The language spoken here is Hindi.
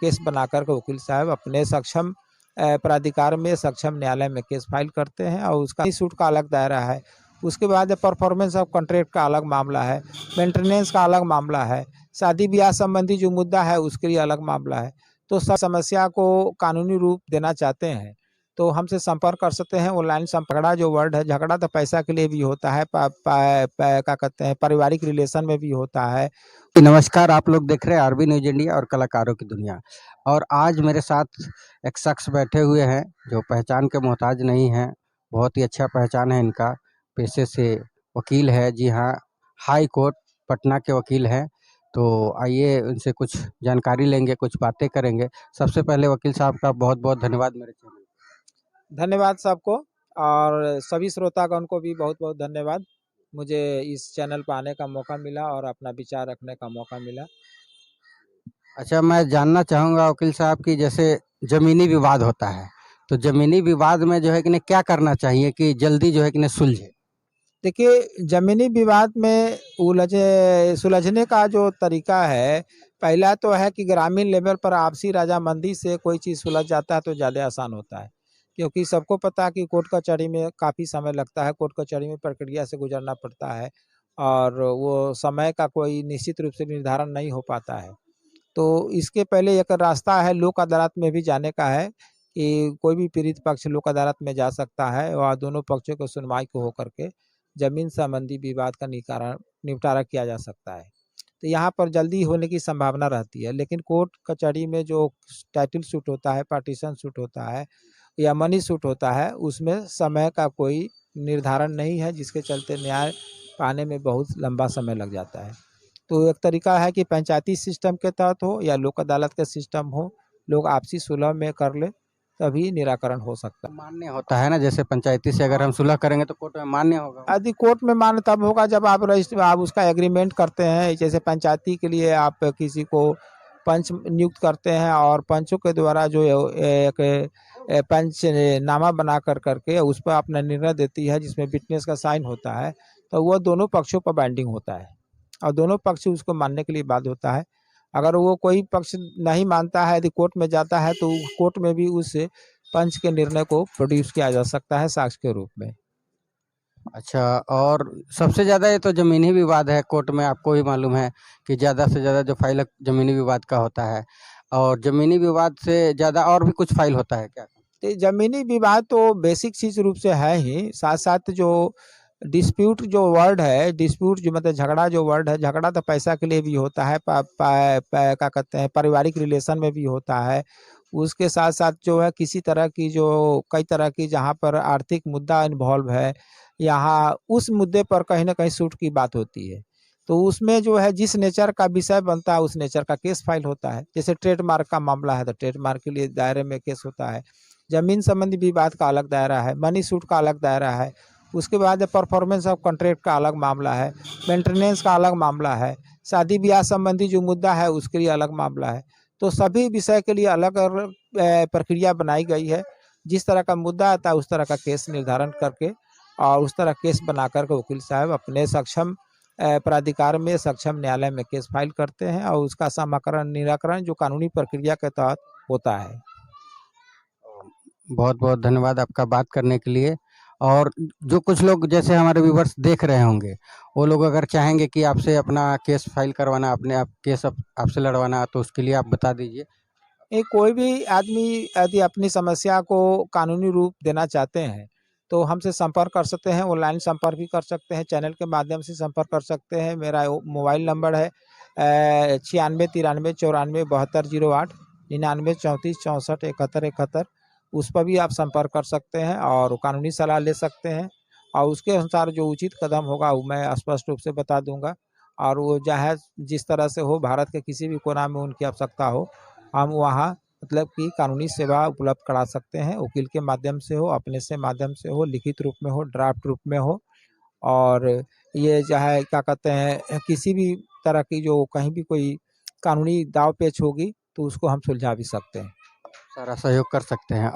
केस बनाकर के वकील साहब अपने सक्षम प्राधिकार में, सक्षम न्यायालय में केस फाइल करते हैं और उसका सूट का अलग दायरा है। उसके बाद परफॉर्मेंस ऑफ कॉन्ट्रैक्ट का अलग मामला है, मेंटेनेंस का अलग मामला है, शादी ब्याह संबंधी जो मुद्दा है उसके लिए अलग मामला है। तो सब समस्या को कानूनी रूप देना चाहते हैं तो हमसे संपर्क कर सकते हैं। ऑनलाइन झगड़ा जो वर्ड है, झगड़ा तो पैसा के लिए भी होता है, क्या कहते हैं, पारिवारिक रिलेशन में भी होता है। नमस्कार, आप लोग देख रहे हैं आरबी न्यूज इंडिया और कलाकारों की दुनिया। और आज मेरे साथ एक शख्स बैठे हुए हैं जो पहचान के मोहताज नहीं हैं। बहुत ही अच्छा पहचान है इनका, पेशे से वकील है। जी हाँ, हाई कोर्ट पटना के वकील हैं। तो आइए उनसे कुछ जानकारी लेंगे, कुछ बातें करेंगे। सबसे पहले वकील साहब का बहुत बहुत धन्यवाद मेरे चैनल। धन्यवाद सबको, और सभी श्रोतागण को भी बहुत बहुत धन्यवाद। मुझे इस चैनल पर आने का मौका मिला और अपना विचार रखने का मौका मिला। अच्छा, मैं जानना चाहूँगा वकील साहब की, जैसे ज़मीनी विवाद होता है तो ज़मीनी विवाद में जो है कि नहीं क्या करना चाहिए कि जल्दी जो है कि नहीं सुलझे? देखिए, ज़मीनी विवाद में सुलझने का जो तरीका है, पहला तो है कि ग्रामीण लेवल पर आपसी रजामंदी से कोई चीज़ सुलझ जाता है तो ज़्यादा आसान होता है। क्योंकि सबको पता है कि कोर्ट कचहरी में काफ़ी समय लगता है, कोर्ट कचहरी में प्रक्रिया से गुजरना पड़ता है और वो समय का कोई निश्चित रूप से निर्धारण नहीं हो पाता है। तो इसके पहले एक रास्ता है लोक अदालत में भी जाने का है कि कोई भी पीड़ित पक्ष लोक अदालत में जा सकता है और दोनों पक्षों को सुनवाई को होकर के जमीन संबंधी विवाद का निपटारा किया जा सकता है। तो यहाँ पर जल्दी होने की संभावना रहती है, लेकिन कोर्ट कचहरी में जो टाइटल सूट होता है, पार्टीशन सूट होता है या मनी सूट होता है, उसमें समय का कोई निर्धारण नहीं है, जिसके चलते न्याय पाने में बहुत लंबा समय लग जाता है। तो एक तरीका है कि पंचायती सिस्टम के तहत हो या लोक अदालत का सिस्टम हो, लोग आपसी सुलह में कर ले, तभी निराकरण हो सकता है। मान्य होता है ना, जैसे पंचायती से अगर हम सुलह करेंगे तो कोर्ट में मान्य होगा। यदि कोर्ट में मान्य तब होगा जब आप उसका एग्रीमेंट करते हैं। जैसे पंचायती के लिए आप किसी को पंच नियुक्त करते हैं और पंचों के द्वारा जो एक पंच नामा बना कर करके उस पर अपना निर्णय देती है, जिसमें विटनेस का साइन होता है, तो वह दोनों पक्षों पर बाइंडिंग होता है और दोनों पक्ष उसको मानने के लिए बाध्य होता है। अगर वो कोई पक्ष नहीं मानता है, यदि कोर्ट में जाता है, तो कोर्ट में भी उस पंच के निर्णय को प्रोड्यूस किया जा सकता है साक्ष्य के रूप में। अच्छा, और सबसे ज़्यादा ये तो ज़मीनी विवाद है, कोर्ट में आपको भी मालूम है कि ज़्यादा से ज़्यादा जो फाइल ज़मीनी विवाद का होता है। और ज़मीनी विवाद से ज़्यादा और भी कुछ फाइल होता है क्या? तो जमीनी विवाद तो बेसिक चीज रूप से है ही, साथ साथ जो डिस्प्यूट जो वर्ड है, डिस्प्यूट जो मतलब झगड़ा जो वर्ड है, झगड़ा तो पैसा के लिए भी होता है, क्या कहते हैं, पारिवारिक रिलेशन में भी होता है। उसके साथ साथ जो है किसी तरह की जो कई तरह की जहाँ पर आर्थिक मुद्दा इन्वॉल्व है, यहाँ उस मुद्दे पर कहीं ना कहीं सूट की बात होती है। तो उसमें जो है जिस नेचर का विषय बनता है उस नेचर का केस फाइल होता है। जैसे ट्रेडमार्क का मामला है तो ट्रेडमार्क के लिए दायरे में केस होता है। जमीन संबंधी विवाद का अलग दायरा है, मनी सूट का अलग दायरा है। उसके बाद परफॉर्मेंस ऑफ कॉन्ट्रैक्ट का अलग मामला है, मेंटेनेंस का अलग मामला है, शादी ब्याह संबंधी जो मुद्दा है उसके लिए अलग मामला है। तो सभी विषय के लिए अलग अलग प्रक्रिया बनाई गई है। जिस तरह का मुद्दा आता है उस तरह का केस निर्धारण करके और उस तरह केस बना करके वकील साहब अपने सक्षम प्राधिकार में, सक्षम न्यायालय में केस फाइल करते हैं और उसका समाकरण निराकरण जो कानूनी प्रक्रिया के तहत होता है। बहुत बहुत धन्यवाद आपका बात करने के लिए। और जो कुछ लोग जैसे हमारे व्यूवर्स देख रहे होंगे, वो लोग अगर चाहेंगे कि आपसे अपना केस फाइल करवाना, अपने आप केस आपसे लड़वाना, तो उसके लिए आप बता दीजिए। कोई भी आदमी यदि अपनी समस्या को कानूनी रूप देना चाहते हैं तो हमसे संपर्क कर सकते हैं। ऑनलाइन संपर्क भी कर सकते हैं, चैनल के माध्यम से संपर्क कर सकते हैं। मेरा मोबाइल नंबर है 96 93 94 72 08 99 34 64 71 71। उस पर भी आप संपर्क कर सकते हैं और कानूनी सलाह ले सकते हैं और उसके अनुसार जो उचित कदम होगा वो मैं स्पष्ट रूप से बता दूंगा। और वो चाहे जिस तरह से हो, भारत के किसी भी कोना में उनकी आवश्यकता हो, हम वहाँ मतलब कि कानूनी सेवा उपलब्ध करा सकते हैं। वकील के माध्यम से हो, अपने से माध्यम से हो, लिखित रूप में हो, ड्राफ्ट रूप में हो। और ये चाहे क्या कहते हैं, किसी भी तरह की जो कहीं भी कोई कानूनी दाव पेच होगी तो उसको हम सुलझा भी सकते हैं। सारा सहयोग कर सकते हैं।